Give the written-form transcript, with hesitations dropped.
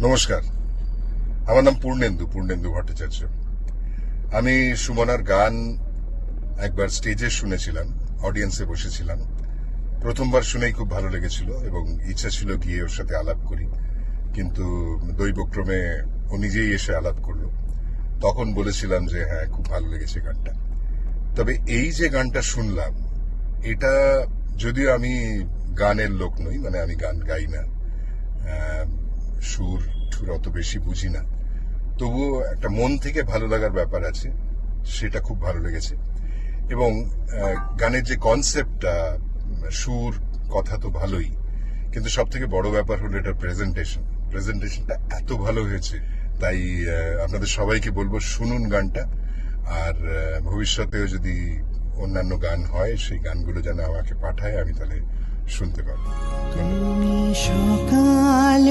নমস্কার, আমার নাম পূর্ণেন্দু ভট্টাচার্য। আমি সুমনার গান একবার স্টেজে শুনেছিলাম, অডিয়েন্সে বসেছিলাম। প্রথমবার শুনেই খুব ভালো লেগেছিল এবং ইচ্ছা ছিল গিয়ে ওর সাথে আলাপ করি, কিন্তু দৈবক্রমে ও নিজেই এসে আলাপ করলো। তখন বলেছিলাম যে হ্যাঁ, খুব ভালো লেগেছে গানটা। তবে এই যে গানটা শুনলাম, এটা যদিও আমি গানের লোক নই, মানে আমি গান গাই না, সুর ঠুর অত বেশি বুঝি না, তবুও একটা মন থেকে ভালো লাগার ব্যাপার আছে, সেটা খুব ভালো লেগেছে। এবং গানের যে কনসেপ্টটা, সুর, কথা তো ভালোই, কিন্তু সব থেকে বড় ব্যাপার হলো এটা প্রেজেন্টেশনটা এত ভালো হয়েছে। তাই আপনাদের সবাইকে বলবো, শুনুন গানটা। আর ভবিষ্যতেও যদি অন্যান্য গান হয়, সেই গানগুলো যেন আমাকে পাঠায়, আমি তাহলে শুনতে পারবো। তুমি সকাল